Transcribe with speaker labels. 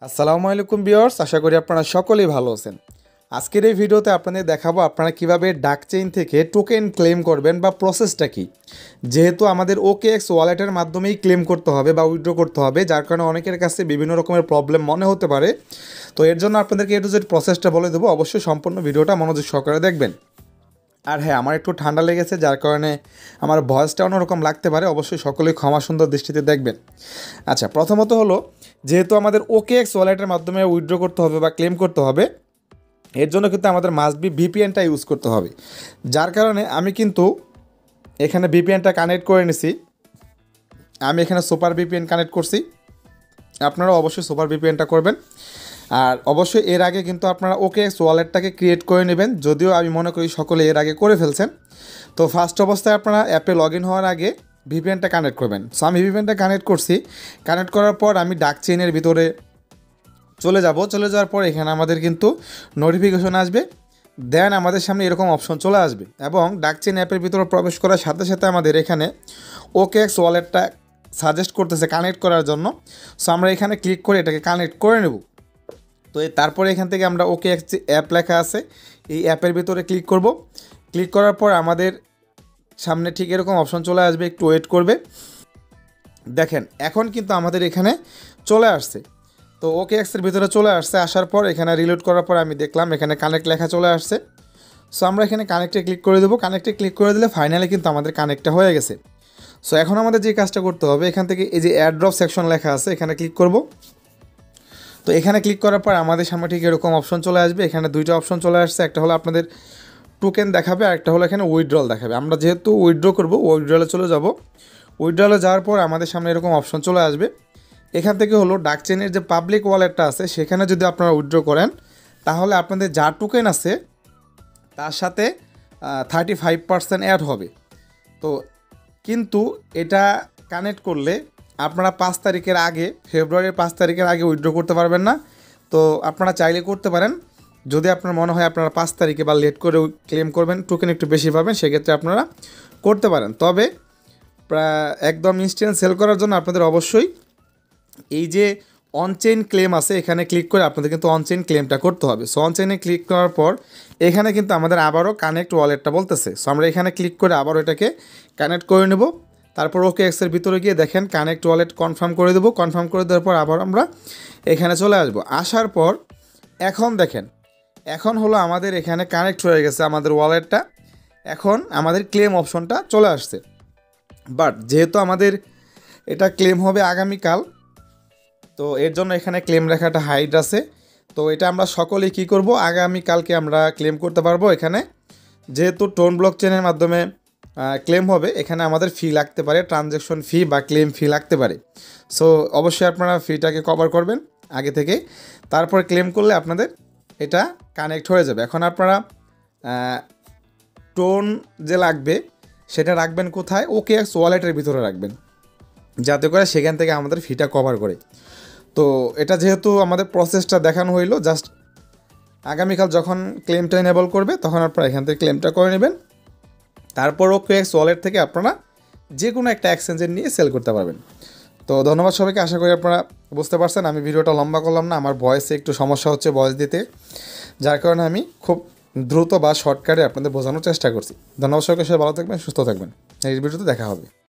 Speaker 1: আসসালামু আলাইকুম ভিউয়ার্স, আশা করি আপনারা সকলেই ভালো আছেন। আজকের এই ভিডিওতে আপনাদের দেখাবো আপনারা কিভাবে ডাক চেইন থেকে টোকেন ক্লেম করবেন বা প্রসেসটা কি। যেহেতু আমাদের OKX ওয়ালেটের মাধ্যমেই ক্লেম করতে হবে বা উইথড্র করতে হবে, যার কারণে অনেকের কাছে বিভিন্ন রকমের প্রবলেম মনে হতে পারে। তো এর জন্য আপনাদেরকে এ টু জেড প্রসেসটা বলে দেবো, অবশ্যই সম্পূর্ণ ভিডিওটা মনোযোগ সহকারে দেখবেন। আর হ্যাঁ, আমার একটু ঠান্ডা লেগেছে, যার কারণে আমার ভয়েসটা অন্যরকম লাগতে পারে, অবশ্যই সকলেই ক্ষমা সুন্দর দৃষ্টিতে দেখবেন। আচ্ছা, প্রথমত হলো, যেহেতু আমাদের OKX ওয়ালেটের মাধ্যমে উইথড্র করতে হবে বা ক্লেম করতে হবে, এর জন্য কিন্তু আমাদের মাস্ট বি ভিপিএনটা ইউজ করতে হবে। যার কারণে আমি কিন্তু এখানে ভিপিএনটা কানেক্ট করে নিছি। আমি এখানে সুপার ভিপিএন কানেক্ট করছি, আপনারা অবশ্যই সুপার ভিপিএনটা করবেন। আর অবশ্যই এর আগে কিন্তু আপনারা OKX ওয়ালেটটাকে ক্রিয়েট করে নেবেন, যদিও আমি মনে করি সকলে এর আগে করে ফেলছেন। তো ফার্স্ট অবস্থায় আপনারা অ্যাপে লগ ইন হওয়ার আগে ভিপিএনটা কানেক্ট করবেন। সো আমি ভিপিএনটা কানেক্ট করছি। কানেক্ট করার পর আমি ডাক চেইনের ভিতরে চলে যাওয়ার পর এখানে আমাদের কিন্তু নোটিফিকেশন আসবে। দেন আমাদের সামনে এরকম অপশন চলে আসবে এবং ডাক চেইন অ্যাপের ভিতরে প্রবেশ করার সাথে সাথে আমাদের এখানে OKX ওয়ালেটটা সাজেস্ট করতেছে কানেক্ট করার জন্য। সো আমরা এখানে ক্লিক করে এটাকে কানেক্ট করে নেব। তো তারপরে এখান থেকে আমরা OKX যে অ্যাপ লেখা আছে এই অ্যাপের ভিতরে ক্লিক করব। ক্লিক করার পর আমাদের সামনে ঠিক এরকম অপশন চলে আসবে, একটু ওয়েট করবে। দেখেন এখন কিন্তু আমাদের এখানে চলে আসছে। তো OKXের ভিতরে চলে আসছে, আসার পর এখানে রিলোড করার পর আমি দেখলাম এখানে কানেক্ট লেখা চলে আসছে। সো আমরা এখানে কানেক্টে ক্লিক করে দেবো। কানেক্টে ক্লিক করে দিলে ফাইনালি কিন্তু আমাদের কানেক্টটা হয়ে গেছে। সো এখন আমাদের যে কাজটা করতে হবে, এখান থেকে এই যে এয়ারড্রপ সেকশন লেখা আছে এখানে ক্লিক করব। তো এখানে ক্লিক করার পর আমাদের সামনে ঠিক এরকম অপশন চলে আসবে। এখানে দুইটা অপশন চলে আসছে, একটা হলো আপনাদের টোকেন দেখাবে আর একটা হলো এখানে উইথড্রল দেখাবে। আমরা যেহেতু উইথড্র করব, উইথড্রলে চলে যাব। উইথড্রলে যাওয়ার পর আমাদের সামনে এরকম অপশন চলে আসবে। এখান থেকে হলো ডাক চেইনের যে পাবলিক ওয়ালেটটা আছে সেখানে যদি আপনারা উইথড্র করেন, তাহলে আপনাদের যা টোকেন আছে তার সাথে 35% অ্যাড হবে। তো কিন্তু এটা কানেক্ট করলে আপনারা 5 তারিখের আগে, ফেব্রুয়ারির 5 তারিখের আগে উইথড্র করতে পারবেন না। তো আপনারা চাইলে করতে পারেন, যদি আপনার মনে হয় আপনারা 5 তারিখে বা লেট করে ক্লেম করবেন, টোকেন একটু বেশি পাবেন, সেক্ষেত্রে আপনারা করতে পারেন। তবে একদম ইনস্ট্যান্ট সেল করার জন্য আপনাদের অবশ্যই এই যে অনচেইন ক্লেম আছে এখানে ক্লিক করে আপনাদের কিন্তু অনচেইন ক্লেমটা করতে হবে। সো অনচেইনে ক্লিক করার পর এখানে কিন্তু আমাদের আবারও কানেক্ট ওয়ালেটটা বলতেছে। সো আমরা এখানে ক্লিক করে আবারও এটাকে কানেক্ট করে নেব। তারপর OKXের ভিতরে গিয়ে দেখেন কানেক্ট ওয়ালেট কনফার্ম করে দেবো। কনফার্ম করে দেওয়ার পর আবার আমরা এখানে চলে আসবো। আসার পর এখন দেখেন, এখন হলো আমাদের এখানে কানেক্ট হয়ে গেছে আমাদের ওয়ালেটটা। এখন আমাদের ক্লেম অপশনটা চলে আসছে। বাট যেহেতু আমাদের এটা ক্লেম হবে আগামীকাল, তো এর জন্য এখানে ক্লেম লেখাটা হাইড আছে। তো এটা আমরা সকলেই কী করব, আগামীকালকে আমরা ক্লেম করতে পারবো। এখানে যেহেতু টোন ব্লক চেনের মাধ্যমে ক্লেম হবে, এখানে আমাদের ফি লাগতে পারে, ট্রানজ্যাকশন ফি বা ক্লেম ফি লাগতে পারে। সো অবশ্যই আপনারা ফিটাকে কভার করবেন আগে থেকে, তারপর ক্লেম করলে আপনাদের এটা কানেক্ট হয়ে যাবে। এখন আপনারা টোন যে লাগবে সেটা রাখবেন কোথায়, OKX ওয়ালেটের ভিতরে রাখবেন, যাতে করে সেখান থেকে আমাদের ফিটা কভার করে। তো এটা যেহেতু আমাদের প্রসেসটা দেখানো হইলো, জাস্ট আগামীকাল যখন ক্লেমটা এনেবল করবে তখন আপনারা এখান থেকে ক্লেমটা করে নেবেন। তারপর OKX ওয়ালেট থেকে আপনারা যে কোনো একটা এক্সচেঞ্জের নিয়ে সেল করতে পারবেন। তো ধন্যবাদ সবাইকে, আশা করি আপনারা বুঝতে পারছেন। আমি ভিডিওটা লম্বা করলাম না, আমার ভয়েসে একটু সমস্যা হচ্ছে ভয়েস দিতে, যার কারণে আমি খুব দ্রুত বা শর্টকাটে আপনাদের বোঝানোর চেষ্টা করছি। ধন্যবাদ সবাইকে, সবাই ভালো থাকবেন, সুস্থ থাকবেন। এই ভিডিওতে দেখা হবে।